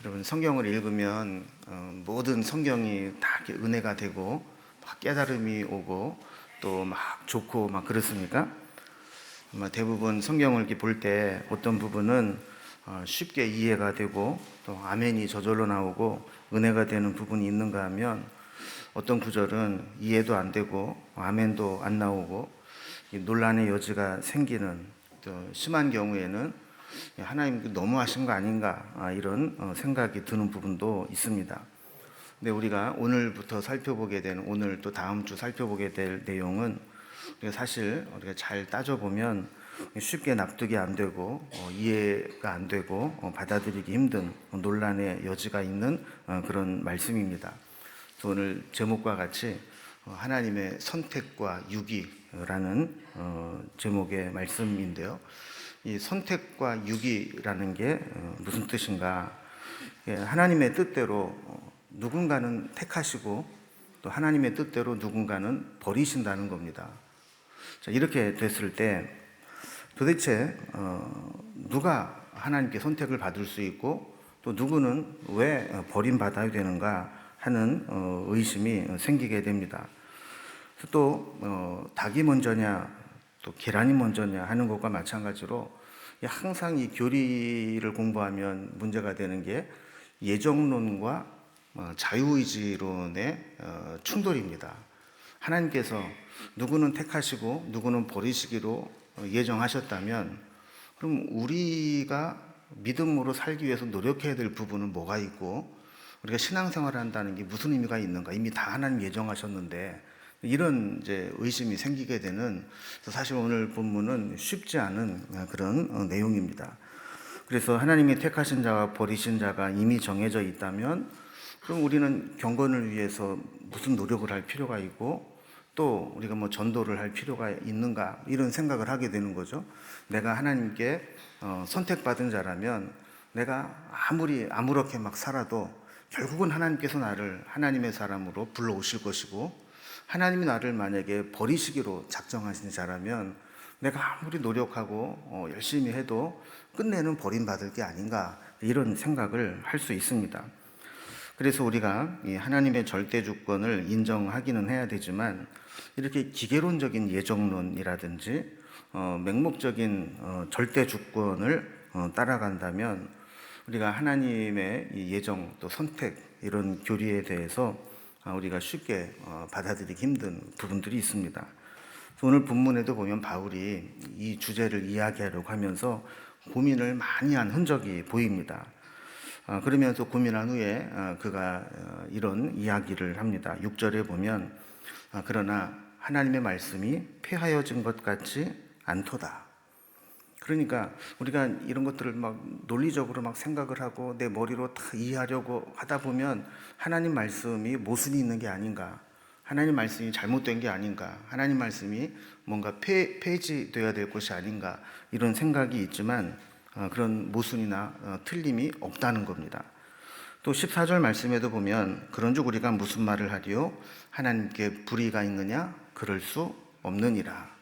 여러분 성경을 읽으면 모든 성경이 다 이렇게 은혜가 되고 막 깨달음이 오고 또 막 좋고 막 그렇습니까? 아마 대부분 성경을 이렇게 볼 때 어떤 부분은 쉽게 이해가 되고 또 아멘이 저절로 나오고 은혜가 되는 부분이 있는가 하면 어떤 구절은 이해도 안 되고 아멘도 안 나오고 논란의 여지가 생기는, 또 심한 경우에는 하나님 너무하신 거 아닌가, 이런 생각이 드는 부분도 있습니다. 근데 우리가 오늘부터 살펴보게 되는, 오늘 또 다음 주 살펴보게 될 내용은 사실 우리가 잘 따져보면 쉽게 납득이 안 되고 이해가 안 되고 받아들이기 힘든 논란의 여지가 있는 그런 말씀입니다. 오늘 제목과 같이 하나님의 선택과 유기라는 제목의 말씀인데요. 이 선택과 유기라는 게 무슨 뜻인가? 하나님의 뜻대로 누군가는 택하시고 또 하나님의 뜻대로 누군가는 버리신다는 겁니다. 자, 이렇게 됐을 때 도대체 누가 하나님께 선택을 받을 수 있고 또 누구는 왜 버림받아야 되는가 하는 의심이 생기게 됩니다. 또 닭이 먼저냐 또 계란이 먼저냐 하는 것과 마찬가지로 항상 이 교리를 공부하면 문제가 되는 게 예정론과 자유의지론의 충돌입니다. 하나님께서 누구는 택하시고 누구는 버리시기로 예정하셨다면 그럼 우리가 믿음으로 살기 위해서 노력해야 될 부분은 뭐가 있고 우리가 신앙생활을 한다는 게 무슨 의미가 있는가? 이미 다 하나님 예정하셨는데 이런 이제 의심이 생기게 되는, 사실 오늘 본문은 쉽지 않은 그런 내용입니다. 그래서 하나님이 택하신 자와 버리신 자가 이미 정해져 있다면 그럼 우리는 경건을 위해서 무슨 노력을 할 필요가 있고 또 우리가 뭐 전도를 할 필요가 있는가, 이런 생각을 하게 되는 거죠. 내가 하나님께 선택받은 자라면 내가 아무리 아무렇게 막 살아도 결국은 하나님께서 나를 하나님의 사람으로 불러오실 것이고, 하나님이 나를 만약에 버리시기로 작정하신 자라면 내가 아무리 노력하고 열심히 해도 끝내는 버림받을 게 아닌가, 이런 생각을 할 수 있습니다. 그래서 우리가 이 하나님의 절대 주권을 인정하기는 해야 되지만 이렇게 기계론적인 예정론이라든지 맹목적인 절대 주권을 따라간다면 우리가 하나님의 이 예정 또 선택, 이런 교리에 대해서 우리가 쉽게 받아들이기 힘든 부분들이 있습니다. 오늘 본문에도 보면 바울이 이 주제를 이야기하려고 하면서 고민을 많이 한 흔적이 보입니다. 그러면서 고민한 후에 그가 이런 이야기를 합니다. 6절에 보면 그러나 하나님의 말씀이 폐하여진 것 같지 않도다. 그러니까 우리가 이런 것들을 막 논리적으로 막 생각을 하고 내 머리로 다 이해하려고 하다 보면 하나님 말씀이 모순이 있는 게 아닌가, 하나님 말씀이 잘못된 게 아닌가, 하나님 말씀이 뭔가 폐지되어야 될 것이 아닌가, 이런 생각이 있지만 그런 모순이나 틀림이 없다는 겁니다. 또 14절 말씀에도 보면 그런즉 우리가 무슨 말을 하리요? 하나님께 불의가 있느냐? 그럴 수 없느니라.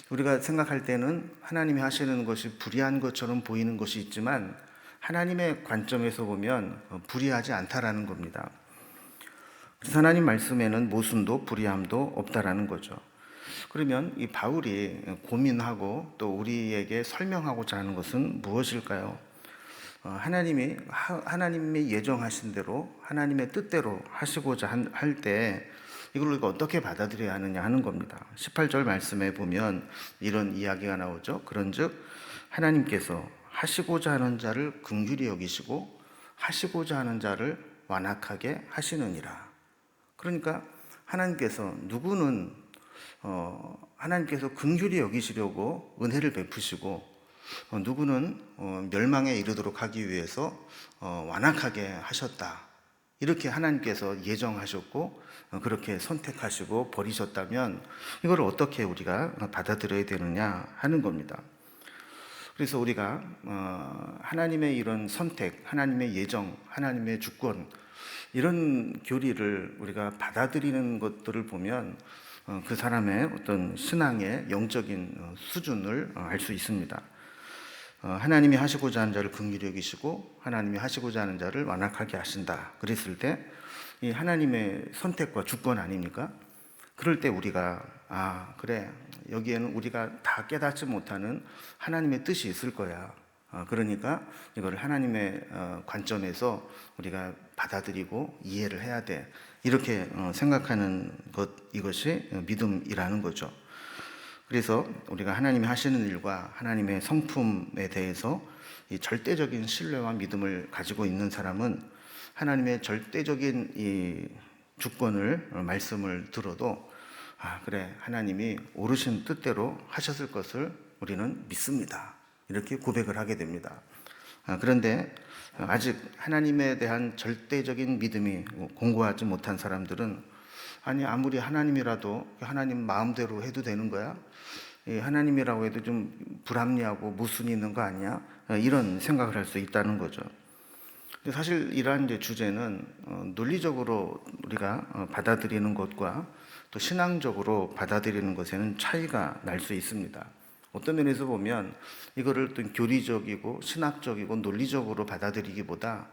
우리가 생각할 때는 하나님이 하시는 것이 불의한 것처럼 보이는 것이 있지만 하나님의 관점에서 보면 불의하지 않다라는 겁니다. 그래서 하나님 말씀에는 모순도 불의함도 없다라는 거죠. 그러면 이 바울이 고민하고 또 우리에게 설명하고자 하는 것은 무엇일까요? 하나님이 예정하신 대로 하나님의 뜻대로 하시고자 할 때 이걸 우리가 어떻게 받아들여야 하느냐 하는 겁니다. 18절 말씀에 보면 이런 이야기가 나오죠. 그런즉 하나님께서 하시고자 하는 자를 긍휼히 여기시고 하시고자 하는 자를 완악하게 하시느니라. 그러니까 하나님께서 누구는 하나님께서 긍휼히 여기시려고 은혜를 베푸시고 누구는 멸망에 이르도록 하기 위해서 완악하게 하셨다. 이렇게 하나님께서 예정하셨고 그렇게 선택하시고 버리셨다면 이걸 어떻게 우리가 받아들여야 되느냐 하는 겁니다. 그래서 우리가 하나님의 이런 선택, 하나님의 예정, 하나님의 주권, 이런 교리를 우리가 받아들이는 것들을 보면 그 사람의 어떤 신앙의 영적인 수준을 알 수 있습니다. 하나님이 하시고자 하는 자를 긍휼히 여기시고 하나님이 하시고자 하는 자를 완악하게 하신다. 그랬을 때 이 하나님의 선택과 주권 아닙니까? 그럴 때 우리가 그래, 여기에는 우리가 다 깨닫지 못하는 하나님의 뜻이 있을 거야. 그러니까 이걸 하나님의 관점에서 우리가 받아들이고 이해를 해야 돼. 이렇게 생각하는 이것이 믿음이라는 거죠. 그래서 우리가 하나님이 하시는 일과 하나님의 성품에 대해서 이 절대적인 신뢰와 믿음을 가지고 있는 사람은 하나님의 절대적인 이 주권을 말씀을 들어도 그래, 하나님이 오르신 뜻대로 하셨을 것을 우리는 믿습니다. 이렇게 고백을 하게 됩니다. 그런데 아직 하나님에 대한 절대적인 믿음이 공고하지 못한 사람들은 아무리 하나님이라도 하나님 마음대로 해도 되는 거야? 하나님이라고 해도 좀 불합리하고 모순이 있는 거 아니야? 이런 생각을 할 수 있다는 거죠. 사실 이러한 주제는 논리적으로 우리가 받아들이는 것과 또 신앙적으로 받아들이는 것에는 차이가 날 수 있습니다. 어떤 면에서 보면 이거를 또 교리적이고 신학적이고 논리적으로 받아들이기보다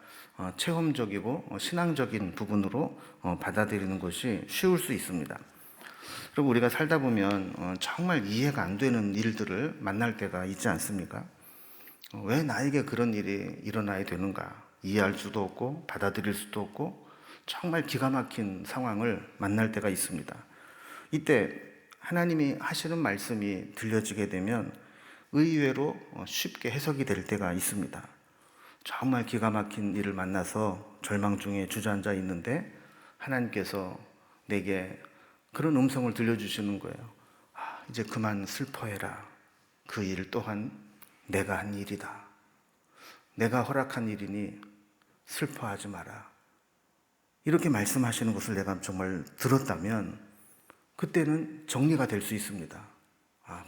체험적이고 신앙적인 부분으로 받아들이는 것이 쉬울 수 있습니다. 그리고 우리가 살다 보면 정말 이해가 안 되는 일들을 만날 때가 있지 않습니까? 왜 나에게 그런 일이 일어나야 되는가? 이해할 수도 없고 받아들일 수도 없고 정말 기가 막힌 상황을 만날 때가 있습니다. 이때 하나님이 하시는 말씀이 들려지게 되면 의외로 쉽게 해석이 될 때가 있습니다. 정말 기가 막힌 일을 만나서 절망 중에 주저앉아 있는데 하나님께서 내게 그런 음성을 들려주시는 거예요. 이제 그만 슬퍼해라. 그 일 또한 내가 한 일이다. 내가 허락한 일이니 슬퍼하지 마라. 이렇게 말씀하시는 것을 내가 정말 들었다면 그때는 정리가 될 수 있습니다.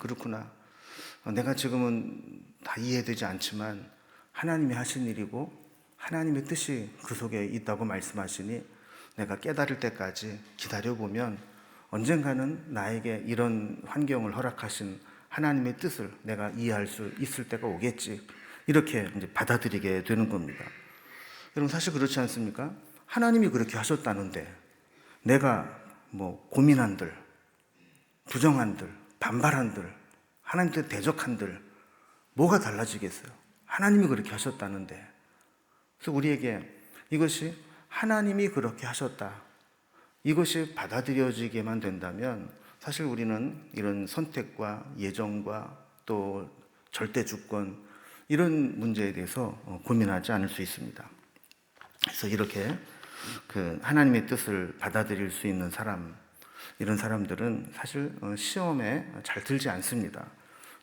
그렇구나. 내가 지금은 다 이해되지 않지만 하나님이 하신 일이고 하나님의 뜻이 그 속에 있다고 말씀하시니 내가 깨달을 때까지 기다려보면 언젠가는 나에게 이런 환경을 허락하신 하나님의 뜻을 내가 이해할 수 있을 때가 오겠지. 이렇게 이제 받아들이게 되는 겁니다. 여러분, 사실 그렇지 않습니까? 하나님이 그렇게 하셨다는데 내가 고민한들, 부정한들, 반발한들, 하나님께 대적한들 뭐가 달라지겠어요? 하나님이 그렇게 하셨다는데. 그래서 우리에게 이것이 하나님이 그렇게 하셨다, 이것이 받아들여지게만 된다면 사실 우리는 이런 선택과 예정과 또 절대주권 이런 문제에 대해서 고민하지 않을 수 있습니다. 그래서 이렇게 하나님의 뜻을 받아들일 수 있는 사람, 이런 사람들은 사실 시험에 잘 들지 않습니다.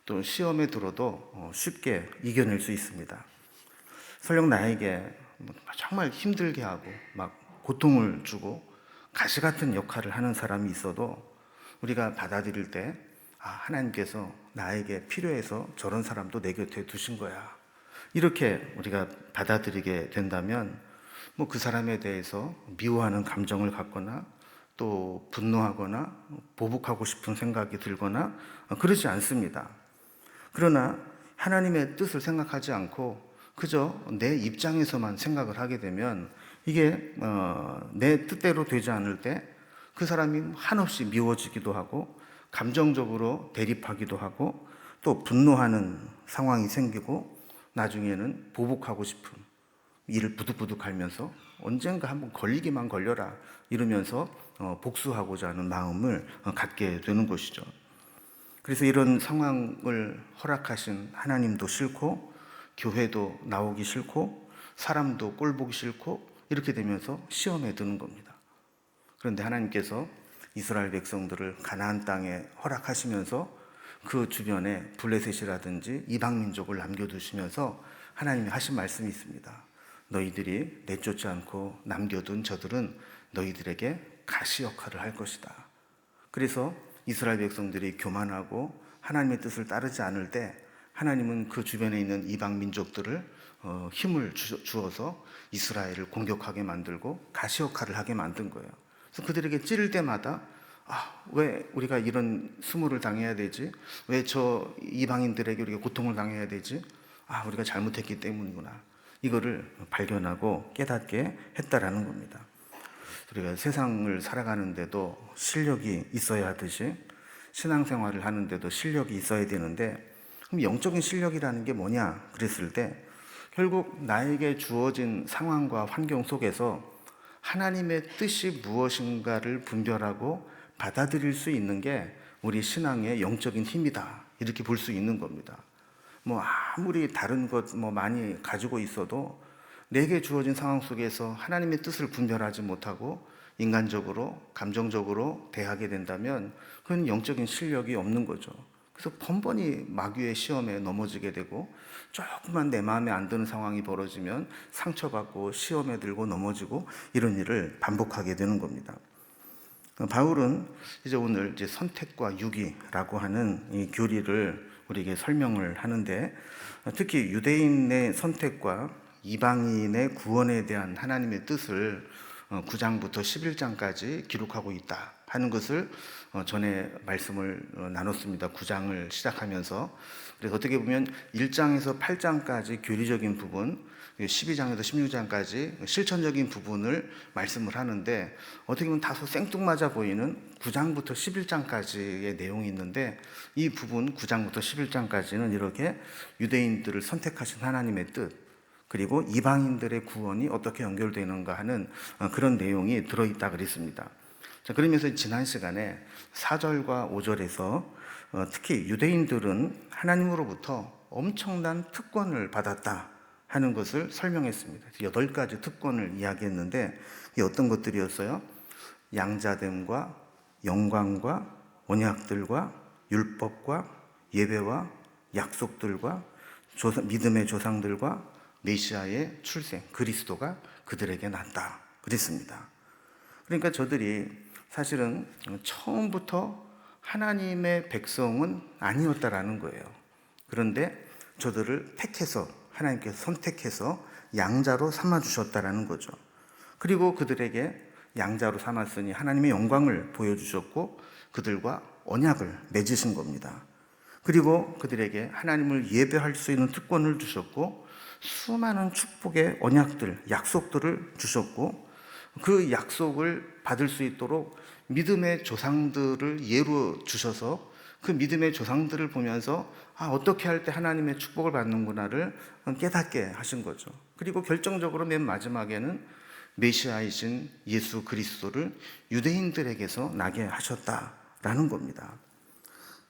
또 시험에 들어도 쉽게 이겨낼 수 있습니다. 설령 나에게 정말 힘들게 하고 막 고통을 주고 가시 같은 역할을 하는 사람이 있어도 우리가 받아들일 때 하나님께서 나에게 필요해서 저런 사람도 내 곁에 두신 거야. 이렇게 우리가 받아들이게 된다면 그 사람에 대해서 미워하는 감정을 갖거나 또 분노하거나 보복하고 싶은 생각이 들거나 그러지 않습니다. 그러나 하나님의 뜻을 생각하지 않고 그저 내 입장에서만 생각을 하게 되면 이게 내 뜻대로 되지 않을 때 그 사람이 한없이 미워지기도 하고 감정적으로 대립하기도 하고 또 분노하는 상황이 생기고 나중에는 보복하고 싶은 이를 부득부득 갈면서 언젠가 한번 걸리기만 걸려라 이러면서 복수하고자 하는 마음을 갖게 되는 것이죠. 그래서 이런 상황을 허락하신 하나님도 싫고 교회도 나오기 싫고 사람도 꼴보기 싫고 이렇게 되면서 시험에 드는 겁니다. 그런데 하나님께서 이스라엘 백성들을 가나안 땅에 허락하시면서 그 주변에 블레셋이라든지 이방 민족을 남겨두시면서 하나님이 하신 말씀이 있습니다. 너희들이 내쫓지 않고 남겨둔 저들은 너희들에게 가시 역할을 할 것이다. 그래서 이스라엘 백성들이 교만하고 하나님의 뜻을 따르지 않을 때 하나님은 그 주변에 있는 이방 민족들을 힘을 주어서 이스라엘을 공격하게 만들고 가시 역할을 하게 만든 거예요. 그래서 그들에게 찌를 때마다 왜 우리가 이런 수모를 당해야 되지? 왜 저 이방인들에게 우리가 고통을 당해야 되지? 우리가 잘못했기 때문이구나. 이거를 발견하고 깨닫게 했다라는 겁니다. 우리가 세상을 살아가는데도 실력이 있어야 하듯이 신앙생활을 하는데도 실력이 있어야 되는데, 그럼 영적인 실력이라는 게 뭐냐 그랬을 때 결국 나에게 주어진 상황과 환경 속에서 하나님의 뜻이 무엇인가를 분별하고 받아들일 수 있는 게 우리 신앙의 영적인 힘이다, 이렇게 볼 수 있는 겁니다. 아무리 다른 것 많이 가지고 있어도 내게 주어진 상황 속에서 하나님의 뜻을 분별하지 못하고 인간적으로, 감정적으로 대하게 된다면 그건 영적인 실력이 없는 거죠. 그래서 번번이 마귀의 시험에 넘어지게 되고, 조금만 내 마음에 안 드는 상황이 벌어지면 상처받고 시험에 들고 넘어지고, 이런 일을 반복하게 되는 겁니다. 바울은 이제 오늘 선택과 유기라고 하는 이 교리를 우리에게 설명을 하는데, 특히 유대인의 선택과 이방인의 구원에 대한 하나님의 뜻을 9장부터 11장까지 기록하고 있다 하는 것을 전에 말씀을 나눴습니다. 9장을 시작하면서. 그래서 어떻게 보면 1장에서 8장까지 교리적인 부분, 12장에서 16장까지 실천적인 부분을 말씀을 하는데, 어떻게 보면 다소 생뚱맞아 보이는 9장부터 11장까지의 내용이 있는데, 이 부분 9장부터 11장까지는 이렇게 유대인들을 선택하신 하나님의 뜻, 그리고 이방인들의 구원이 어떻게 연결되는가 하는 그런 내용이 들어있다 그랬습니다. 자, 그러면서 지난 시간에 4절과 5절에서 특히 유대인들은 하나님으로부터 엄청난 특권을 받았다 하는 것을 설명했습니다. 8가지 특권을 이야기했는데, 이게 어떤 것들이었어요? 양자됨과 영광과 언약들과 율법과 예배와 약속들과 믿음의 조상들과 메시아의 출생, 그리스도가 그들에게 났다 그랬습니다. 그러니까 저들이 사실은 처음부터 하나님의 백성은 아니었다라는 거예요. 그런데 저들을 택해서, 하나님께서 선택해서 양자로 삼아주셨다라는 거죠. 그리고 그들에게 양자로 삼았으니 하나님의 영광을 보여주셨고 그들과 언약을 맺으신 겁니다. 그리고 그들에게 하나님을 예배할 수 있는 특권을 주셨고 수많은 축복의 언약들, 약속들을 주셨고, 그 약속을 받을 수 있도록 믿음의 조상들을 예로 주셔서 그 믿음의 조상들을 보면서 어떻게 할 때 하나님의 축복을 받는구나를 깨닫게 하신 거죠. 그리고 결정적으로 맨 마지막에는 메시아이신 예수 그리스도를 유대인들에게서 나게 하셨다라는 겁니다.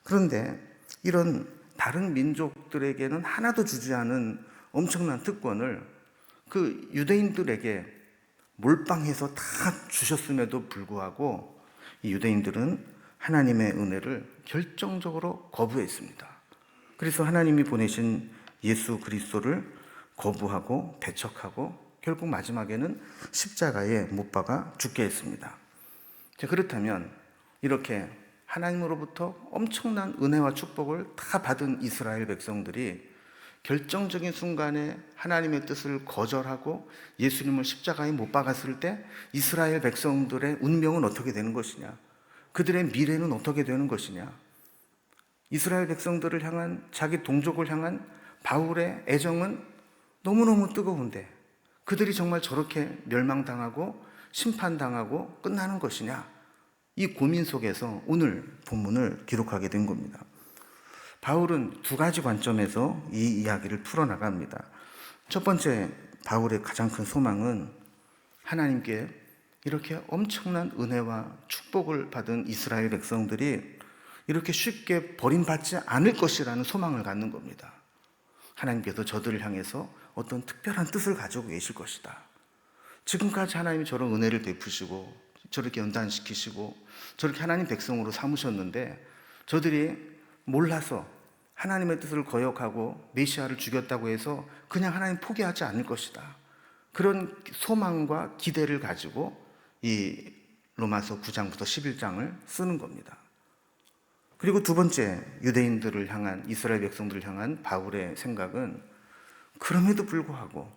그런데 이런 다른 민족들에게는 하나도 주지 않은 엄청난 특권을 그 유대인들에게 몰빵해서 다 주셨음에도 불구하고 이 유대인들은 하나님의 은혜를 결정적으로 거부했습니다. 그래서 하나님이 보내신 예수 그리스도를 거부하고 배척하고 결국 마지막에는 십자가에 못 박아 죽게 했습니다. 그렇다면 이렇게 하나님으로부터 엄청난 은혜와 축복을 다 받은 이스라엘 백성들이 결정적인 순간에 하나님의 뜻을 거절하고 예수님을 십자가에 못 박았을 때 이스라엘 백성들의 운명은 어떻게 되는 것이냐? 그들의 미래는 어떻게 되는 것이냐? 이스라엘 백성들을 향한, 자기 동족을 향한 바울의 애정은 너무너무 뜨거운데 그들이 정말 저렇게 멸망당하고 심판당하고 끝나는 것이냐? 이 고민 속에서 오늘 본문을 기록하게 된 겁니다. 바울은 2가지 관점에서 이 이야기를 풀어나갑니다. 첫 번째, 바울의 가장 큰 소망은 하나님께 이렇게 엄청난 은혜와 축복을 받은 이스라엘 백성들이 이렇게 쉽게 버림받지 않을 것이라는 소망을 갖는 겁니다. 하나님께서 저들을 향해서 어떤 특별한 뜻을 가지고 계실 것이다. 지금까지 하나님이 저런 은혜를 베푸시고 저렇게 연단시키시고 저렇게 하나님 백성으로 삼으셨는데 저들이 몰라서 하나님의 뜻을 거역하고 메시아를 죽였다고 해서 그냥 하나님 포기하지 않을 것이다. 그런 소망과 기대를 가지고 이 로마서 9장부터 11장을 쓰는 겁니다. 그리고 2번째, 유대인들을 향한, 이스라엘 백성들을 향한 바울의 생각은 그럼에도 불구하고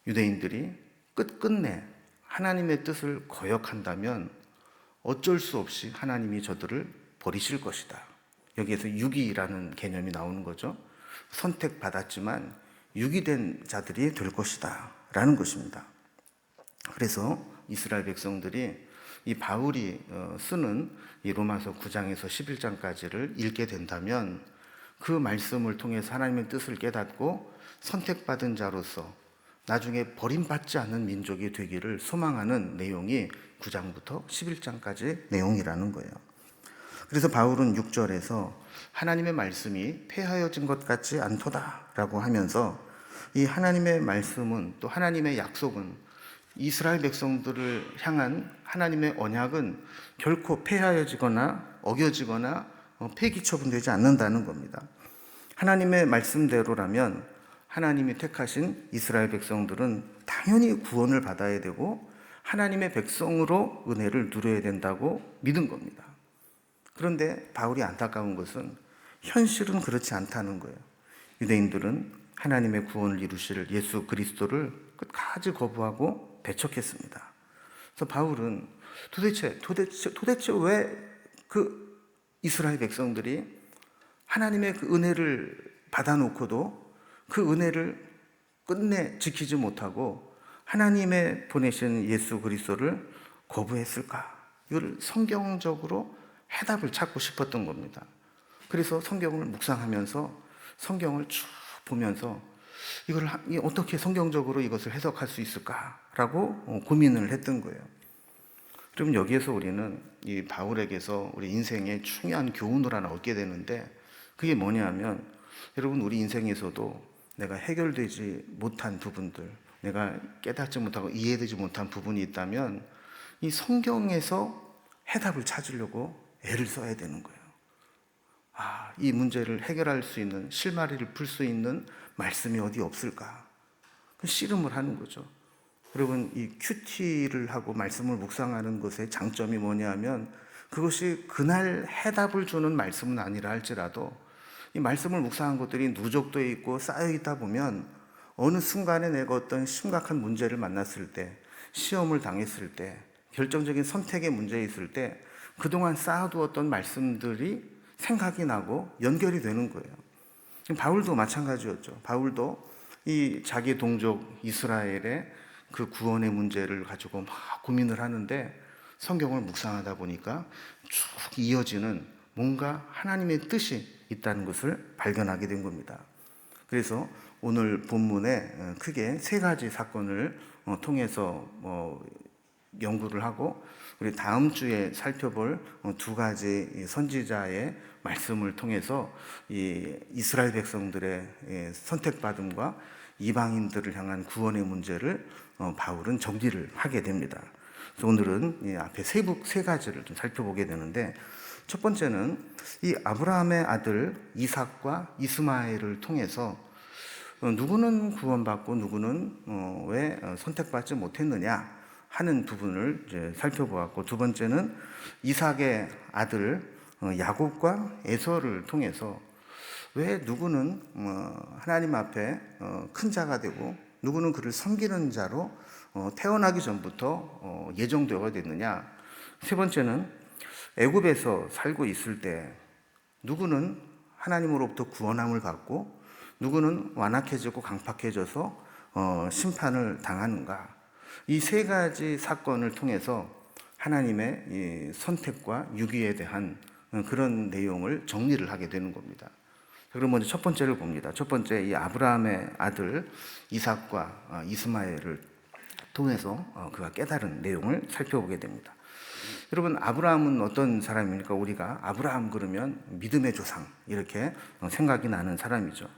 유대인들이 끝끝내 하나님의 뜻을 거역한다면 어쩔 수 없이 하나님이 저들을 버리실 것이다. 여기에서 유기라는 개념이 나오는 거죠. 선택받았지만 유기된 자들이 될 것이다 라는 것입니다. 그래서 이스라엘 백성들이 이 바울이 쓰는 이 로마서 9장에서 11장까지를 읽게 된다면 그 말씀을 통해서 하나님의 뜻을 깨닫고 선택받은 자로서 나중에 버림받지 않는 민족이 되기를 소망하는 내용이 9장부터 11장까지 내용이라는 거예요. 그래서 바울은 6절에서 하나님의 말씀이 폐하여진 것 같지 않도다라고 하면서 이 하나님의 말씀은 또 하나님의 약속은 이스라엘 백성들을 향한 하나님의 언약은 결코 폐하여지거나 어겨지거나 폐기 처분되지 않는다는 겁니다. 하나님의 말씀대로라면 하나님이 택하신 이스라엘 백성들은 당연히 구원을 받아야 되고 하나님의 백성으로 은혜를 누려야 된다고 믿은 겁니다. 그런데 바울이 안타까운 것은 현실은 그렇지 않다는 거예요. 유대인들은 하나님의 구원을 이루실 예수 그리스도를 끝까지 거부하고 배척했습니다. 그래서 바울은 도대체 왜 그 이스라엘 백성들이 하나님의 그 은혜를 받아놓고도 그 은혜를 끝내 지키지 못하고 하나님의 보내신 예수 그리스도를 거부했을까? 이걸 성경적으로 해답을 찾고 싶었던 겁니다. 그래서 성경을 묵상하면서 성경을 쭉 보면서 이걸 어떻게 성경적으로 이것을 해석할 수 있을까라고 고민을 했던 거예요. 그럼 여기에서 우리는 이 바울에게서 우리 인생의 중요한 교훈을 하나 얻게 되는데 그게 뭐냐면 여러분 우리 인생에서도 내가 해결되지 못한 부분들, 내가 깨닫지 못하고 이해되지 못한 부분이 있다면 이 성경에서 해답을 찾으려고 애를 써야 되는 거예요. 이 문제를 해결할 수 있는, 실마리를 풀 수 있는 말씀이 어디 없을까? 씨름을 하는 거죠. 여러분, 이 큐티를 하고 말씀을 묵상하는 것의 장점이 뭐냐면 그것이 그날 해답을 주는 말씀은 아니라 할지라도 이 말씀을 묵상한 것들이 누적되어 있고 쌓여 있다 보면 어느 순간에 내가 어떤 심각한 문제를 만났을 때, 시험을 당했을 때, 결정적인 선택의 문제에 있을 때 그동안 쌓아두었던 말씀들이 생각이 나고 연결이 되는 거예요. 바울도 마찬가지였죠. 바울도 이 자기 동족 이스라엘의 그 구원의 문제를 가지고 막 고민을 하는데 성경을 묵상하다 보니까 쭉 이어지는 뭔가 하나님의 뜻이 있다는 것을 발견하게 된 겁니다. 그래서 오늘 본문에 크게 세 가지 사건을 통해서 연구를 하고 우리 다음 주에 살펴볼 두 가지 선지자의 말씀을 통해서 이 이스라엘 백성들의 선택받음과 이방인들을 향한 구원의 문제를 바울은 정리를 하게 됩니다. 그래서 오늘은 앞에 세 가지를 좀 살펴보게 되는데 첫 번째는 이 아브라함의 아들 이삭과 이스마엘을 통해서 누구는 구원받고 누구는 왜 선택받지 못했느냐 하는 부분을 이제 살펴보았고, 두 번째는 이삭의 아들 야곱과 에서를 통해서 왜 누구는 하나님 앞에 큰 자가 되고 누구는 그를 섬기는 자로 태어나기 전부터 예정되어야 됐느냐. 세 번째는 애굽에서 살고 있을 때 누구는 하나님으로부터 구원함을 받고 누구는 완악해지고 강팍해져서 심판을 당하는가. 이 세 가지 사건을 통해서 하나님의 이 선택과 유기에 대한 그런 내용을 정리를 하게 되는 겁니다. 그럼 먼저 첫 번째를 봅니다. 첫 번째, 이 아브라함의 아들 이삭과 이스마엘을 통해서 그가 깨달은 내용을 살펴보게 됩니다. 여러분, 아브라함은 어떤 사람입니까? 우리가 아브라함 그러면 믿음의 조상 이렇게 생각이 나는 사람이죠.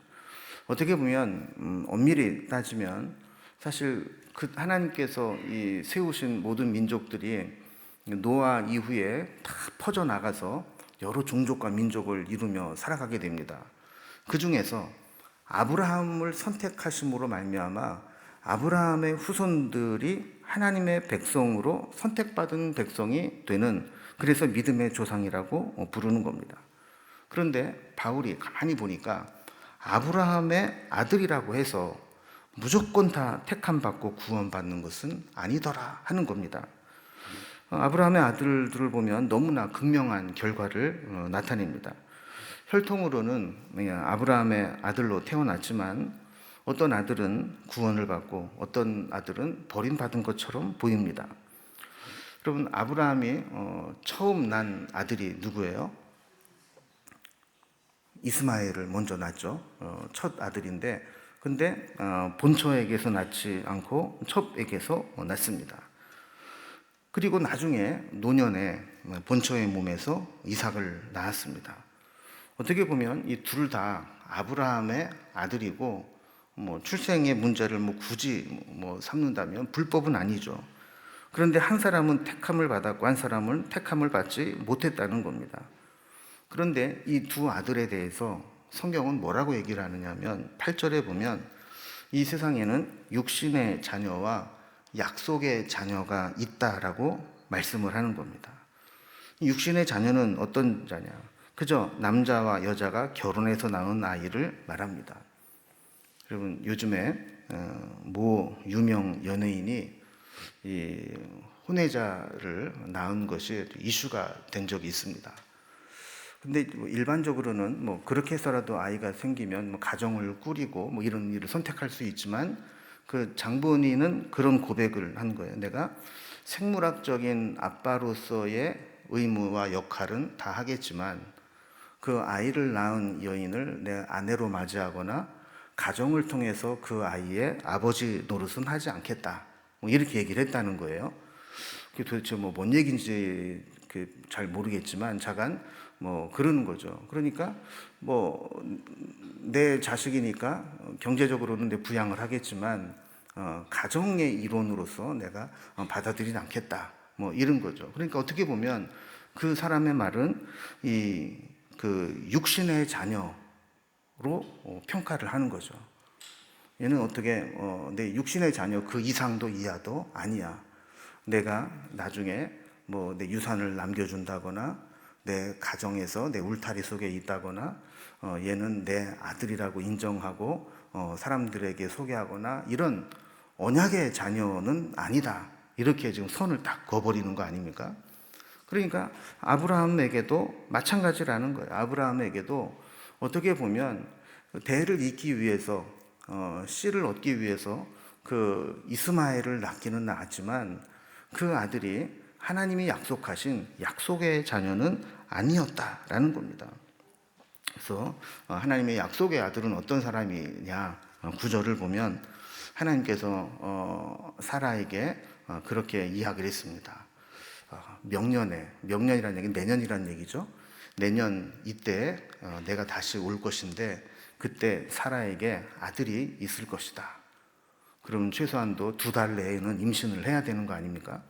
어떻게 보면 엄밀히 따지면 사실 그 하나님께서 이 세우신 모든 민족들이 노아 이후에 다 퍼져나가서 여러 종족과 민족을 이루며 살아가게 됩니다. 그 중에서 아브라함을 선택하심으로 말미암아 아브라함의 후손들이 하나님의 백성으로 선택받은 백성이 되는, 그래서 믿음의 조상이라고 부르는 겁니다. 그런데 바울이 가만히 보니까 아브라함의 아들이라고 해서 무조건 다 택함받고 구원받는 것은 아니더라 하는 겁니다. 아브라함의 아들들을 보면 너무나 극명한 결과를 나타냅니다. 혈통으로는 아브라함의 아들로 태어났지만 어떤 아들은 구원을 받고 어떤 아들은 버림받은 것처럼 보입니다. 여러분, 아브라함이 처음 난 아들이 누구예요? 이스마엘을 먼저 낳죠. 첫 아들인데, 근데 본처에게서 낳지 않고 첩에게서 낳습니다. 그리고 나중에 노년에 본처의 몸에서 이삭을 낳았습니다. 어떻게 보면 이 둘 다 아브라함의 아들이고, 출생의 문제를 굳이 삼는다면 불법은 아니죠. 그런데 한 사람은 택함을 받았고 한 사람은 택함을 받지 못했다는 겁니다. 그런데 이 두 아들에 대해서 성경은 뭐라고 얘기를 하느냐면 8절에 보면 이 세상에는 육신의 자녀와 약속의 자녀가 있다라고 말씀을 하는 겁니다. 육신의 자녀는 어떤 자냐? 그저 남자와 여자가 결혼해서 낳은 아이를 말합니다. 여러분, 요즘에 모 유명 연예인이 이 혼외자를 낳은 것이 이슈가 된 적이 있습니다. 근데 일반적으로는 그렇게 해서라도 아이가 생기면 가정을 꾸리고 이런 일을 선택할 수 있지만, 그 장본인은 그런 고백을 한 거예요. 내가 생물학적인 아빠로서의 의무와 역할은 다 하겠지만 그 아이를 낳은 여인을 내 아내로 맞이하거나 가정을 통해서 그 아이의 아버지 노릇은 하지 않겠다, 이렇게 얘기를 했다는 거예요. 그게 도대체 뭔 얘기인지 잘 모르겠지만 자간 그러는 거죠. 그러니까 내 자식이니까 경제적으로는 내 부양을 하겠지만 가정의 일원으로서 내가 받아들이지 않겠다, 이런 거죠. 그러니까 어떻게 보면 그 사람의 말은 그 육신의 자녀로 평가를 하는 거죠. 얘는 어떻게 내 육신의 자녀 그 이상도 이하도 아니야. 내가 나중에 내 유산을 남겨준다거나 내 가정에서 내 울타리 속에 있다거나 얘는 내 아들이라고 인정하고 사람들에게 소개하거나 이런 언약의 자녀는 아니다, 이렇게 지금 선을 딱 그어버리는 거 아닙니까? 그러니까 아브라함에게도 마찬가지라는 거예요. 아브라함에게도 어떻게 보면 대를 잇기 위해서 씨를 얻기 위해서 그 이스마엘을 낳기는 낳았지만 그 아들이 하나님이 약속하신 약속의 자녀는 아니었다라는 겁니다. 그래서 하나님의 약속의 아들은 어떤 사람이냐, 9절을 보면 하나님께서 사라에게 그렇게 이야기를 했습니다. 명년이라는 얘기는 내년이라는 얘기죠. 내년 이때 내가 다시 올 것인데 그때 사라에게 아들이 있을 것이다. 그러면 최소한도 2달 내에는 임신을 해야 되는 거 아닙니까?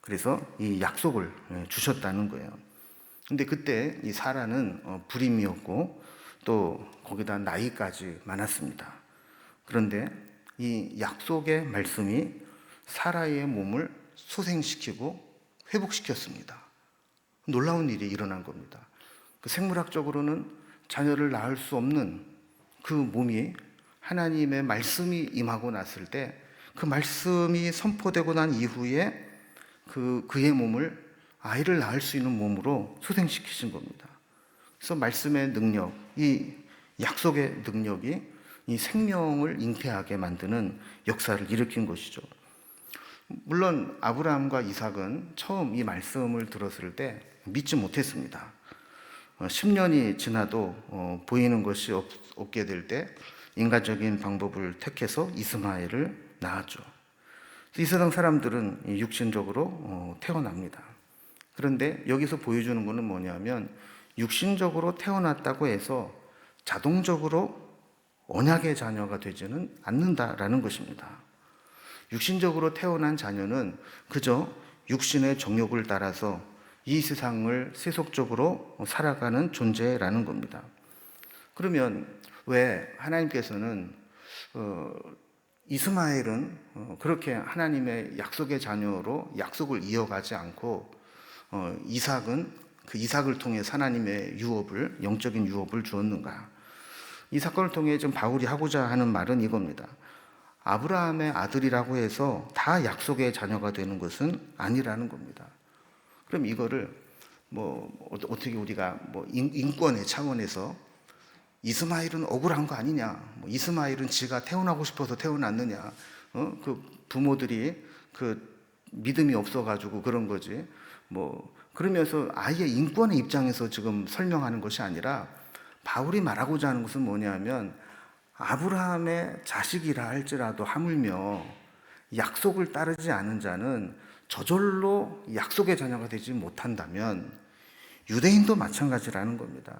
그래서 이 약속을 주셨다는 거예요. 근데 그때 이 사라는 불임이었고 또 거기다 나이까지 많았습니다. 그런데 이 약속의 말씀이 사라의 몸을 소생시키고 회복시켰습니다. 놀라운 일이 일어난 겁니다. 그 생물학적으로는 자녀를 낳을 수 없는 그 몸이 하나님의 말씀이 임하고 났을 때 그 말씀이 선포되고 난 이후에 그의 몸을 아이를 낳을 수 있는 몸으로 소생시키신 겁니다. 그래서 말씀의 능력, 이 약속의 능력이 이 생명을 잉태하게 만드는 역사를 일으킨 것이죠. 물론 아브라함과 이삭은 처음 이 말씀을 들었을 때 믿지 못했습니다. 10년이 지나도 보이는 것이 없게 될 때 인간적인 방법을 택해서 이스마엘을 낳았죠. 이 세상 사람들은 육신적으로 태어납니다. 그런데 여기서 보여주는 것은 뭐냐면 육신적으로 태어났다고 해서 자동적으로 언약의 자녀가 되지는 않는다라는 것입니다. 육신적으로 태어난 자녀는 그저 육신의 정욕을 따라서 이 세상을 세속적으로 살아가는 존재라는 겁니다. 그러면 왜 하나님께서는 이스마엘은 그렇게 하나님의 약속의 자녀로 약속을 이어가지 않고 이삭은 그 이삭을 통해 하나님의 유업을, 영적인 유업을 주었는가? 이 사건을 통해 좀 바울이 하고자 하는 말은 이겁니다. 아브라함의 아들이라고 해서 다 약속의 자녀가 되는 것은 아니라는 겁니다. 그럼 이거를 어떻게 우리가 인권의 차원에서 이스마엘은 억울한 거 아니냐, 이스마엘은 지가 태어나고 싶어서 태어났느냐, 그 부모들이 그 믿음이 없어가지고 그런 거지. 그러면서 아예 인권의 입장에서 지금 설명하는 것이 아니라 바울이 말하고자 하는 것은 뭐냐면 아브라함의 자식이라 할지라도 하물며 약속을 따르지 않은 자는 저절로 약속의 자녀가 되지 못한다면 유대인도 마찬가지라는 겁니다.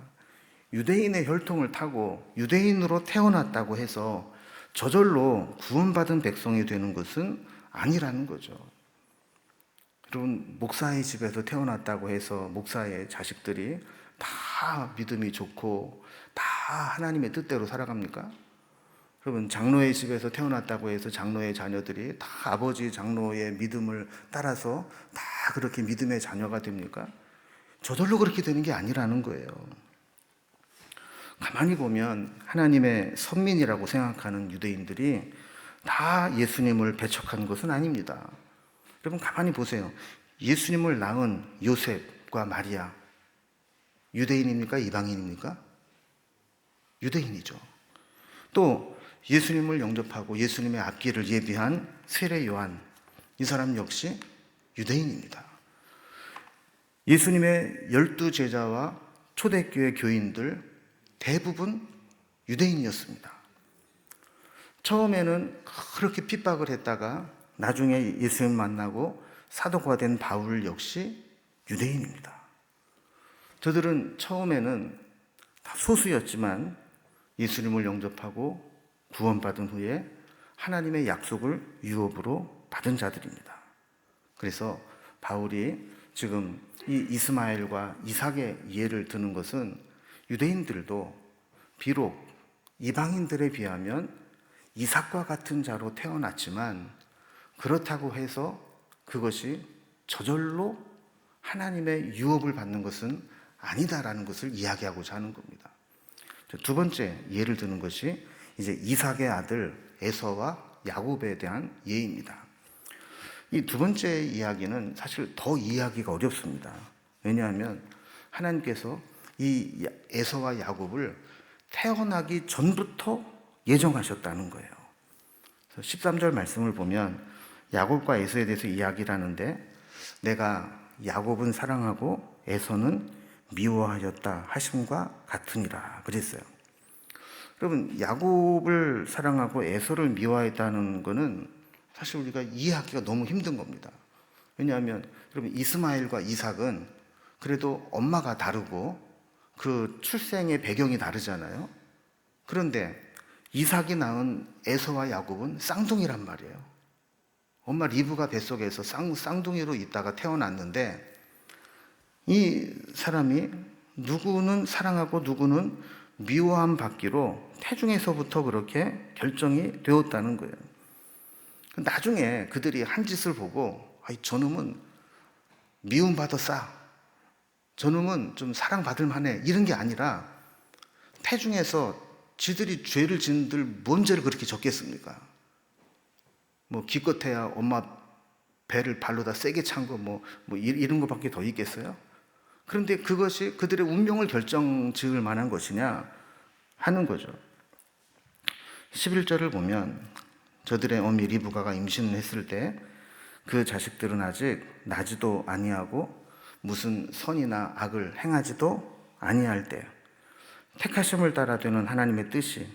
유대인의 혈통을 타고 유대인으로 태어났다고 해서 저절로 구원받은 백성이 되는 것은 아니라는 거죠. 여러분, 목사의 집에서 태어났다고 해서 목사의 자식들이 다 믿음이 좋고 다 하나님의 뜻대로 살아갑니까? 여러분, 장로의 집에서 태어났다고 해서 장로의 자녀들이 다 아버지 장로의 믿음을 따라서 다 그렇게 믿음의 자녀가 됩니까? 저절로 그렇게 되는 게 아니라는 거예요. 가만히 보면 하나님의 선민이라고 생각하는 유대인들이 다 예수님을 배척한 것은 아닙니다. 여러분, 가만히 보세요. 예수님을 낳은 요셉과 마리아, 유대인입니까? 이방인입니까? 유대인이죠. 또 예수님을 영접하고 예수님의 앞길을 예비한 세례 요한, 이 사람 역시 유대인입니다. 예수님의 12제자와 초대교회 교인들 대부분 유대인이었습니다. 처음에는 그렇게 핍박을 했다가 나중에 예수님 만나고 사도가 된 바울 역시 유대인입니다. 저들은 처음에는 다 소수였지만 예수님을 영접하고 구원받은 후에 하나님의 약속을 유업으로 받은 자들입니다. 그래서 바울이 지금 이 이스마엘과 이삭의 예를 드는 것은 유대인들도 비록 이방인들에 비하면 이삭과 같은 자로 태어났지만 그렇다고 해서 그것이 저절로 하나님의 유업을 받는 것은 아니다라는 것을 이야기하고자 하는 겁니다. 두 번째 예를 드는 것이 이제 이삭의 아들 에서와 야곱에 대한 예입니다. 이 두 번째 이야기는 사실 더 이해하기가 어렵습니다. 왜냐하면 하나님께서 이 에서와 야곱을 태어나기 전부터 예정하셨다는 거예요. 13절 말씀을 보면 야곱과 에서에 대해서 이야기를 하는데 내가 야곱은 사랑하고 에서는 미워하였다 하심과 같으니라 그랬어요. 여러분, 야곱을 사랑하고 에서를 미워했다는 것은 사실 우리가 이해하기가 너무 힘든 겁니다. 왜냐하면 여러분, 이스마엘과 이삭은 그래도 엄마가 다르고 그 출생의 배경이 다르잖아요. 그런데 이삭이 낳은 에서와 야곱은 쌍둥이란 말이에요. 엄마 리브가 뱃속에서 쌍둥이로 있다가 태어났는데 이 사람이 누구는 사랑하고 누구는 미워함 받기로 태중에서부터 그렇게 결정이 되었다는 거예요. 나중에 그들이 한 짓을 보고 저놈은 미움받았어, 저놈은 좀 사랑받을 만해, 이런 게 아니라 태중에서 지들이 죄를 짓는들 뭔 죄를 그렇게 졌겠습니까? 기껏해야 엄마 배를 발로다 세게 찬 거 이런 거밖에 더 있겠어요? 그런데 그것이 그들의 운명을 결정 지을 만한 것이냐 하는 거죠. 11절을 보면 저들의 어미 리브가가 임신을 했을 때 그 자식들은 아직 나지도 아니하고 무슨 선이나 악을 행하지도 아니할 때 택하심을 따라 되는 하나님의 뜻이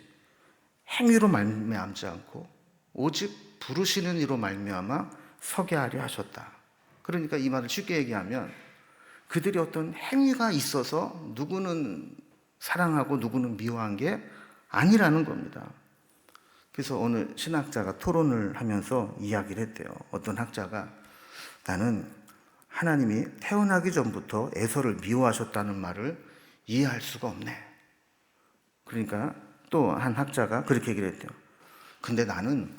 행위로 말미암지 않고 오직 부르시는 이로 말미암아 서게 하려 하셨다. 그러니까 이 말을 쉽게 얘기하면 그들이 어떤 행위가 있어서 누구는 사랑하고 누구는 미워한 게 아니라는 겁니다. 그래서 어느 신학자가 토론을 하면서 이야기를 했대요. 어떤 학자가 나는 하나님이 태어나기 전부터 에서를 미워하셨다는 말을 이해할 수가 없네. 그러니까 또 한 학자가 그렇게 얘기를 했대요. 근데 나는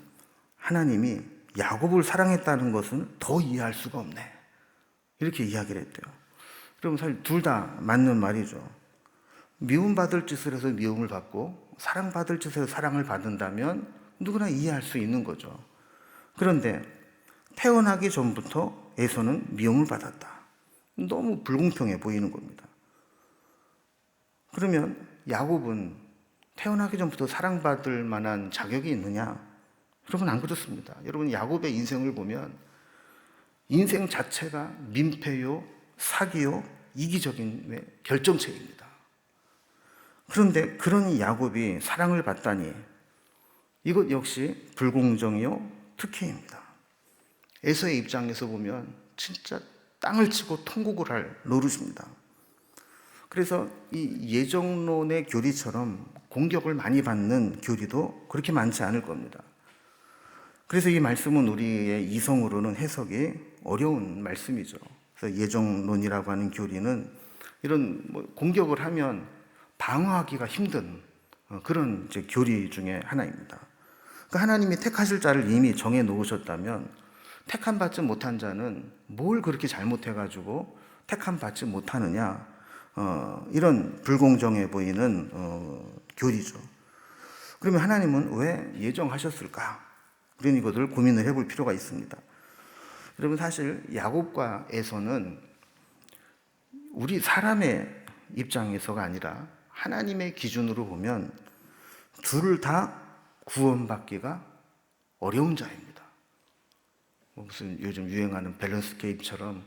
하나님이 야곱을 사랑했다는 것은 더 이해할 수가 없네. 이렇게 이야기를 했대요. 그럼 사실 둘 다 맞는 말이죠. 미움받을 짓을 해서 미움을 받고 사랑받을 짓을 해서 사랑을 받는다면 누구나 이해할 수 있는 거죠. 그런데 태어나기 전부터 에서는 미움을 받았다. 너무 불공평해 보이는 겁니다. 그러면 야곱은 태어나기 전부터 사랑받을 만한 자격이 있느냐? 여러분, 안 그렇습니다. 여러분, 야곱의 인생을 보면 인생 자체가 민폐요, 사기요, 이기적인 결정체입니다. 그런데 그런 야곱이 사랑을 받다니 이것 역시 불공정이요, 특혜입니다. 에서의 입장에서 보면 진짜 땅을 치고 통곡을 할 노릇입니다. 그래서 이 예정론의 교리처럼 공격을 많이 받는 교리도 그렇게 많지 않을 겁니다. 그래서 이 말씀은 우리의 이성으로는 해석이 어려운 말씀이죠. 그래서 예정론이라고 하는 교리는 이런 공격을 하면 방어하기가 힘든 그런 이제 교리 중에 하나입니다. 그러니까 하나님이 택하실 자를 이미 정해 놓으셨다면 택함 받지 못한 자는 뭘 그렇게 잘못해가지고 택함 받지 못하느냐, 이런 불공정해 보이는 교리죠. 그러면 하나님은 왜 예정하셨을까? 우리는 이것을 고민을 해볼 필요가 있습니다. 여러분, 사실 야곱과 에서는 우리 사람의 입장에서가 아니라 하나님의 기준으로 보면 둘 다 구원받기가 어려운 자입니다. 무슨 요즘 유행하는 밸런스 게임처럼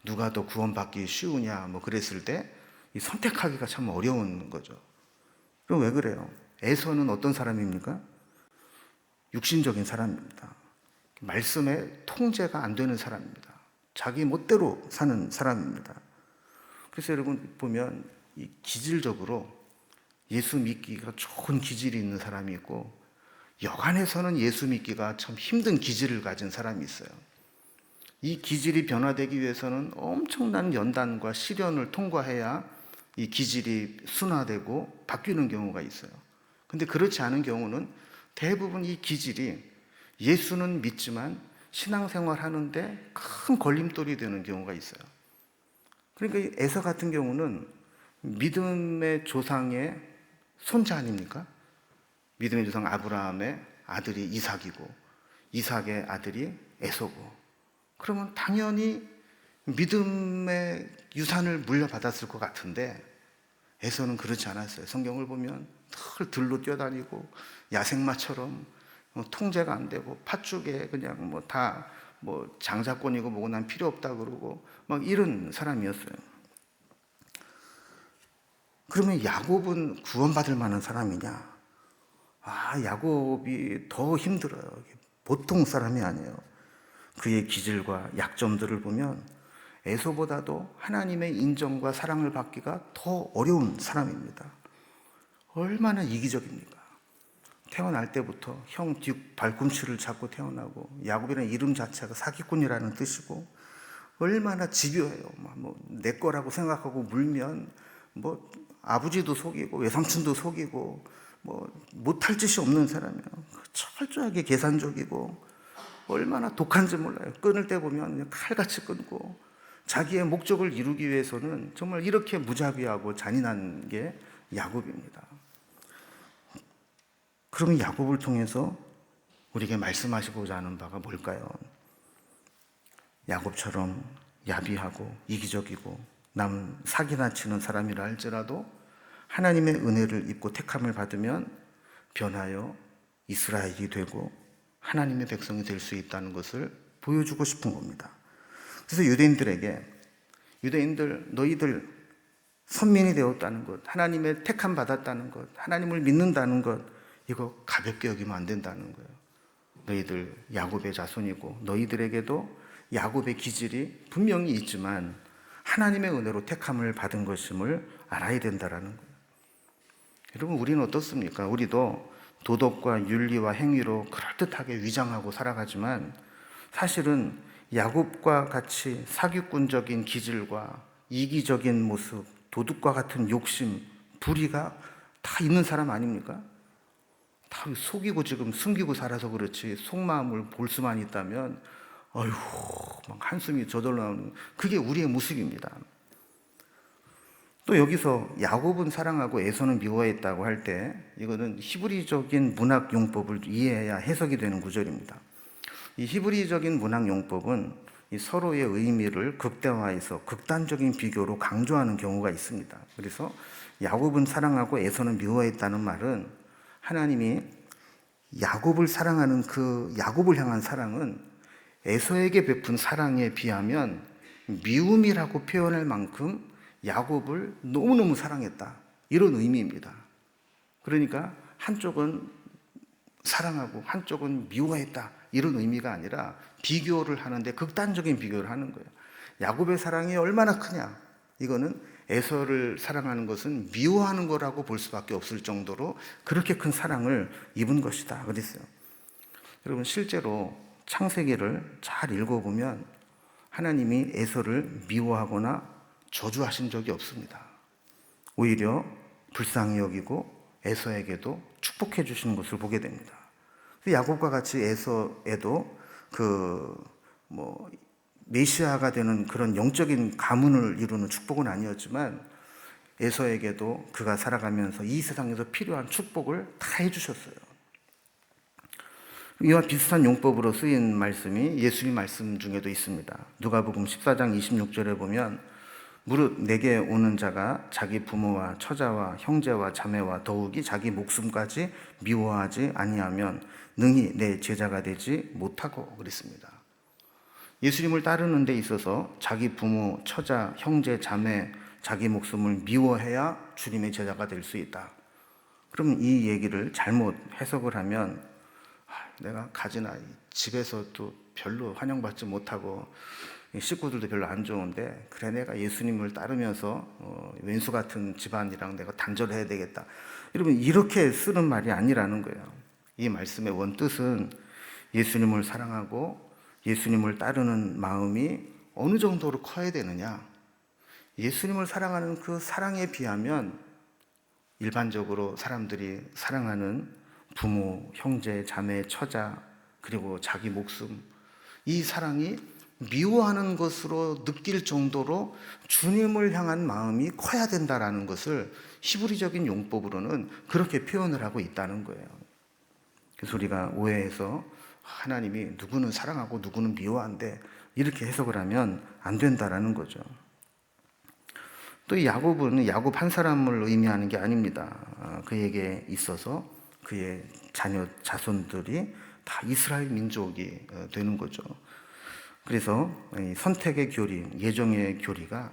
누가 더 구원받기 쉬우냐 그랬을 때 이 선택하기가 참 어려운 거죠. 그럼 왜 그래요? 에서는 어떤 사람입니까? 육신적인 사람입니다. 말씀에 통제가 안 되는 사람입니다. 자기 멋대로 사는 사람입니다. 그래서 여러분 보면 이 기질적으로 예수 믿기가 좋은 기질이 있는 사람이 있고 여간해서는 예수 믿기가 참 힘든 기질을 가진 사람이 있어요. 이 기질이 변화되기 위해서는 엄청난 연단과 시련을 통과해야 이 기질이 순화되고 바뀌는 경우가 있어요. 근데 그렇지 않은 경우는 대부분 이 기질이 예수는 믿지만 신앙생활 하는데 큰 걸림돌이 되는 경우가 있어요. 그러니까 에서 같은 경우는 믿음의 조상의 손자 아닙니까? 믿음의 조상 아브라함의 아들이 이삭이고 이삭의 아들이 에서고, 그러면 당연히 믿음의 유산을 물려받았을 것 같은데 에서는 그렇지 않았어요. 성경을 보면 늘 들로 뛰어다니고 야생마처럼 통제가 안 되고 팥죽에 그냥 다 장자권이고 뭐고 난 필요 없다 그러고 막 이런 사람이었어요. 그러면 야곱은 구원받을 만한 사람이냐? 야곱이 더 힘들어요. 보통 사람이 아니에요. 그의 기질과 약점들을 보면 에서보다도 하나님의 인정과 사랑을 받기가 더 어려운 사람입니다. 얼마나 이기적입니까? 태어날 때부터 형 뒤 발꿈치를 잡고 태어나고, 야곱이라는 이름 자체가 사기꾼이라는 뜻이고, 얼마나 집요해요. 내 거라고 생각하고 물면 아버지도 속이고 외삼촌도 속이고 못할 짓이 없는 사람이에요. 철저하게 계산적이고 얼마나 독한지 몰라요. 끊을 때 보면 그냥 칼같이 끊고, 자기의 목적을 이루기 위해서는 정말 이렇게 무자비하고 잔인한 게 야곱입니다. 그러면 야곱을 통해서 우리에게 말씀하시고자 하는 바가 뭘까요? 야곱처럼 야비하고 이기적이고 남 사기나 치는 사람이라 할지라도 하나님의 은혜를 입고 택함을 받으면 변하여 이스라엘이 되고 하나님의 백성이 될 수 있다는 것을 보여주고 싶은 겁니다. 그래서 유대인들 너희들 선민이 되었다는 것, 하나님의 택함 받았다는 것, 하나님을 믿는다는 것, 이거 가볍게 여기면 안 된다는 거예요. 너희들 야곱의 자손이고 너희들에게도 야곱의 기질이 분명히 있지만 하나님의 은혜로 택함을 받은 것임을 알아야 된다라는 거예요. 여러분, 우리는 어떻습니까? 우리도 도덕과 윤리와 행위로 그럴듯하게 위장하고 살아가지만 사실은 야곱과 같이 사기꾼적인 기질과 이기적인 모습, 도둑과 같은 욕심, 불의가 다 있는 사람 아닙니까? 다 속이고 지금 숨기고 살아서 그렇지 속마음을 볼 수만 있다면 막 한숨이 저절로 나오는, 그게 우리의 모습입니다. 또 여기서 야곱은 사랑하고 에서는 미워했다고 할 때 이거는 히브리적인 문학 용법을 이해해야 해석이 되는 구절입니다. 이 히브리적인 문학 용법은 이 서로의 의미를 극대화해서 극단적인 비교로 강조하는 경우가 있습니다. 그래서 야곱은 사랑하고 에서는 미워했다는 말은 하나님이 야곱을 사랑하는 그 야곱을 향한 사랑은 에서에게 베푼 사랑에 비하면 미움이라고 표현할 만큼 야곱을 너무너무 사랑했다, 이런 의미입니다. 그러니까 한쪽은 사랑하고 한쪽은 미워했다, 이런 의미가 아니라 비교를 하는데 극단적인 비교를 하는 거예요. 야곱의 사랑이 얼마나 크냐, 이거는 에서를 사랑하는 것은 미워하는 거라고 볼 수밖에 없을 정도로 그렇게 큰 사랑을 입은 것이다 그랬어요. 여러분, 실제로 창세기를 잘 읽어보면 하나님이 에서를 미워하거나 저주하신 적이 없습니다. 오히려 불쌍히 여기고 에서에게도 축복해 주시는 것을 보게 됩니다. 야곱과 같이 에서에도 메시아가 되는 그런 영적인 가문을 이루는 축복은 아니었지만 에서에게도 그가 살아가면서 이 세상에서 필요한 축복을 다 해주셨어요. 이와 비슷한 용법으로 쓰인 말씀이 예수님 말씀 중에도 있습니다. 누가복음 14장 26절에 보면 무릇 내게 오는 자가 자기 부모와 처자와 형제와 자매와 더욱이 자기 목숨까지 미워하지 아니하면 능히 내 제자가 되지 못하고 그랬습니다. 예수님을 따르는 데 있어서 자기 부모, 처자, 형제, 자매, 자기 목숨을 미워해야 주님의 제자가 될 수 있다. 그러면 이 얘기를 잘못 해석을 하면 내가 가지나 집에서도 별로 환영받지 못하고 식구들도 별로 안 좋은데 그래 내가 예수님을 따르면서 왼수 같은 집안이랑 내가 단절해야 되겠다, 여러분 이렇게 쓰는 말이 아니라는 거예요. 이 말씀의 원뜻은 예수님을 사랑하고 예수님을 따르는 마음이 어느 정도로 커야 되느냐, 예수님을 사랑하는 그 사랑에 비하면 일반적으로 사람들이 사랑하는 부모, 형제, 자매, 처자, 그리고 자기 목숨, 이 사랑이 미워하는 것으로 느낄 정도로 주님을 향한 마음이 커야 된다라는 것을 히브리적인 용법으로는 그렇게 표현을 하고 있다는 거예요. 그래서 우리가 오해해서 하나님이 누구는 사랑하고 누구는 미워한데 이렇게 해석을 하면 안 된다라는 거죠. 또 이 야곱은 야곱 한 사람을 의미하는 게 아닙니다. 그에게 있어서 그의 자손들이 다 이스라엘 민족이 되는 거죠. 그래서 선택의 교리, 예정의 교리가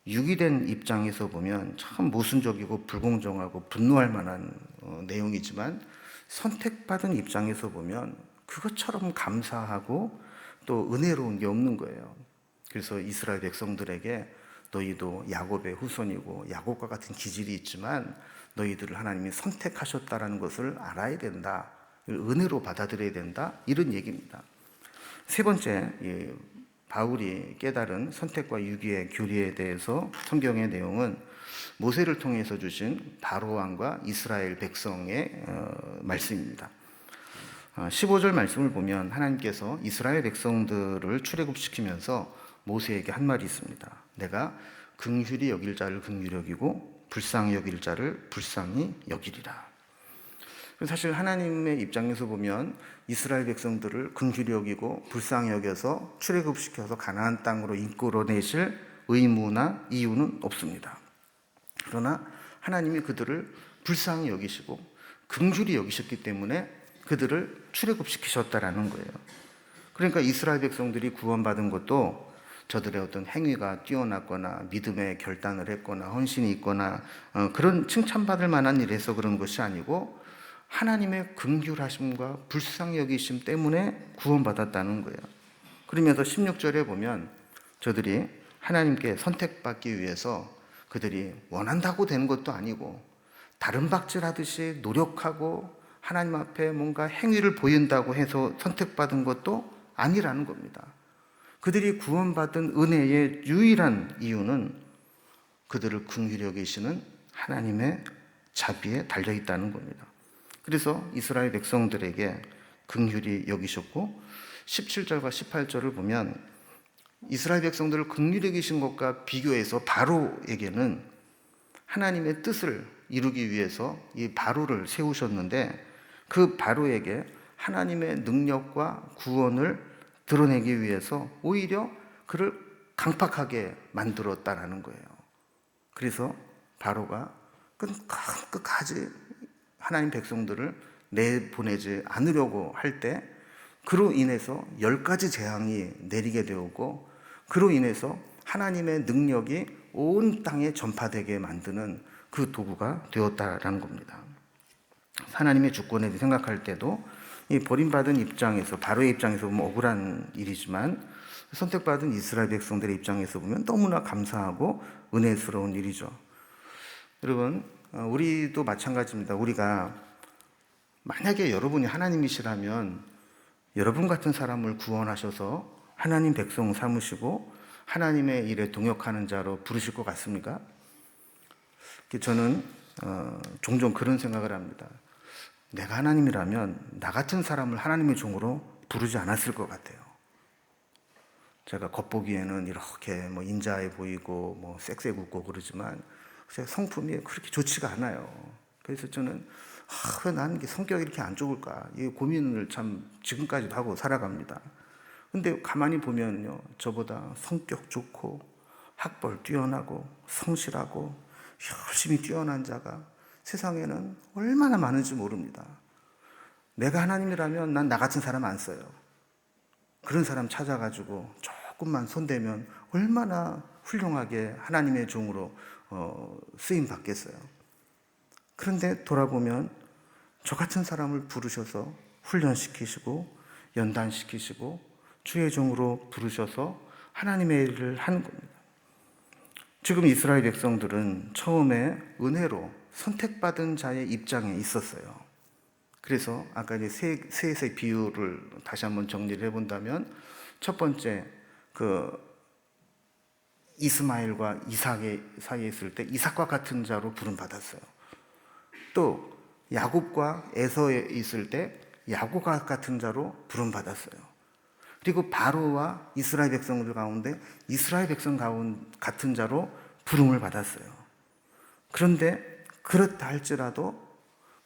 유기된 입장에서 보면 참 모순적이고 불공정하고 분노할 만한 내용이지만 선택받은 입장에서 보면 그것처럼 감사하고 또 은혜로운 게 없는 거예요. 그래서 이스라엘 백성들에게 너희도 야곱의 후손이고 야곱과 같은 기질이 있지만 너희들을 하나님이 선택하셨다라는 것을 알아야 된다, 은혜로 받아들여야 된다, 이런 얘기입니다. 세 번째, 바울이 깨달은 선택과 유기의 교리에 대해서 성경의 내용은 모세를 통해서 주신 바로 왕과 이스라엘 백성의 말씀입니다. 15절 말씀을 보면 하나님께서 이스라엘 백성들을 출애굽시키면서 모세에게 한 말이 있습니다. 내가 긍휼히 여길 자를 긍휼히 여기고 불쌍히 여길 자를 불쌍히 여기리라. 사실 하나님의 입장에서 보면 이스라엘 백성들을 긍휼히 여기고 불쌍히 여겨서 출애굽시켜서 가나안 땅으로 이끌어내실 의무나 이유는 없습니다. 그러나 하나님이 그들을 불쌍히 여기시고 긍휼히 여기셨기 때문에 그들을 출애굽시키셨다라는 거예요. 그러니까 이스라엘 백성들이 구원받은 것도 저들의 어떤 행위가 뛰어났거나 믿음의 결단을 했거나 헌신이 있거나 그런 칭찬받을 만한 일을 해서 그런 것이 아니고 하나님의 긍휼하심과 불쌍히 여기심 때문에 구원받았다는 거예요. 그러면서 16절에 보면 저들이 하나님께 선택받기 위해서 그들이 원한다고 되는 것도 아니고 다른 박질하듯이 노력하고 하나님 앞에 뭔가 행위를 보인다고 해서 선택받은 것도 아니라는 겁니다. 그들이 구원받은 은혜의 유일한 이유는 그들을 긍휼히 여기시는 하나님의 자비에 달려있다는 겁니다. 그래서 이스라엘 백성들에게 긍휼히 여기셨고 17절과 18절을 보면 이스라엘 백성들을 긍휼히 여기신 것과 비교해서 바로에게는 하나님의 뜻을 이루기 위해서 이 바로를 세우셨는데 그 바로에게 하나님의 능력과 구원을 드러내기 위해서 오히려 그를 강팍하게 만들었다라는 거예요. 그래서 바로가 끝까지 하나님 백성들을 내보내지 않으려고 할 때 그로 인해서 10가지 재앙이 내리게 되었고, 그로 인해서 하나님의 능력이 온 땅에 전파되게 만드는 그 도구가 되었다라는 겁니다. 하나님의 주권에 생각할 때도 이 버림받은 입장에서, 바로의 입장에서 보면 억울한 일이지만 선택받은 이스라엘 백성들의 입장에서 보면 너무나 감사하고 은혜스러운 일이죠. 여러분, 우리도 마찬가지입니다. 우리가 만약에 여러분이 하나님이시라면 여러분 같은 사람을 구원하셔서 하나님 백성 삼으시고 하나님의 일에 동역하는 자로 부르실 것 같습니까? 저는 종종 그런 생각을 합니다. 내가 하나님이라면 나 같은 사람을 하나님의 종으로 부르지 않았을 것 같아요. 제가 겉보기에는 이렇게 인자해 보이고 섹시해 굽고 그러지만 제 성품이 그렇게 좋지가 않아요. 그래서 저는 왜 나는 성격이 이렇게 안 좋을까, 이 고민을 참 지금까지도 하고 살아갑니다. 근데 가만히 보면요, 저보다 성격 좋고 학벌 뛰어나고 성실하고 열심히 뛰어난 자가 세상에는 얼마나 많은지 모릅니다. 내가 하나님이라면 난 나 같은 사람 안 써요. 그런 사람 찾아가지고 조금만 손대면 얼마나 훌륭하게 하나님의 종으로 쓰임 받겠어요. 그런데 돌아보면 저 같은 사람을 부르셔서 훈련시키시고 연단시키시고 주의 종으로 부르셔서 하나님의 일을 하는 겁니다. 지금 이스라엘 백성들은 처음에 은혜로 선택받은 자의 입장에 있었어요. 그래서 아까 이제 셋의 비유를 다시 한번 정리를 해본다면, 첫 번째 이스마엘과 이삭의 사이에 있을 때 이삭과 같은 자로 부름받았어요. 또 야곱과 에서에 있을 때 야곱과 같은 자로 부름받았어요. 그리고 바로와 이스라엘 백성들 가운데 이스라엘 백성 같은 자로 부름을 받았어요. 그런데 그렇다 할지라도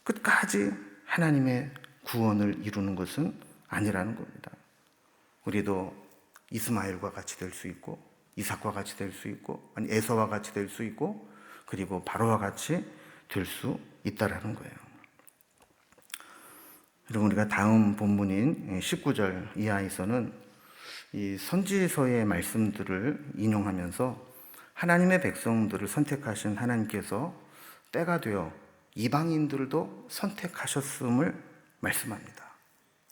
끝까지 하나님의 구원을 이루는 것은 아니라는 겁니다. 우리도 이스마엘과 같이 될 수 있고 이삭과 같이 될 수 있고 에서와 같이 될 수 있고 그리고 바로와 같이 될 수 있다라는 거예요. 여러분, 우리가 다음 본문인 19절 이하에서는 이 선지서의 말씀들을 인용하면서 하나님의 백성들을 선택하신 하나님께서 때가 되어 이방인들도 선택하셨음을 말씀합니다.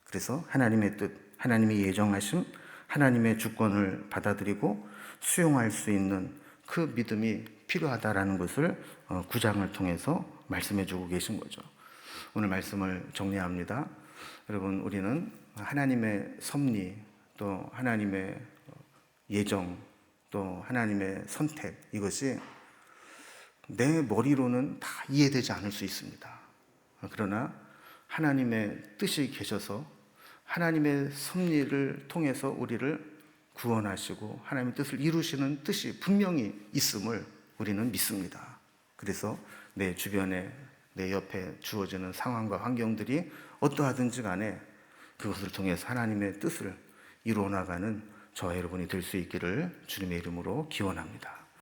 그래서 하나님의 뜻, 하나님이 예정하신 하나님의 주권을 받아들이고 수용할 수 있는 그 믿음이 필요하다라는 것을 9장을 통해서 말씀해 주고 계신 거죠. 오늘 말씀을 정리합니다. 여러분, 우리는 하나님의 섭리, 또 하나님의 예정, 또 하나님의 선택, 이것이 내 머리로는 다 이해되지 않을 수 있습니다. 그러나 하나님의 뜻이 계셔서 하나님의 섭리를 통해서 우리를 구원하시고 하나님의 뜻을 이루시는 뜻이 분명히 있음을 우리는 믿습니다. 그래서 내 주변에, 내 옆에 주어지는 상황과 환경들이 어떠하든지 간에 그것을 통해서 하나님의 뜻을 이루어 나가는 저와 여러분이 될 수 있기를 주님의 이름으로 기원합니다.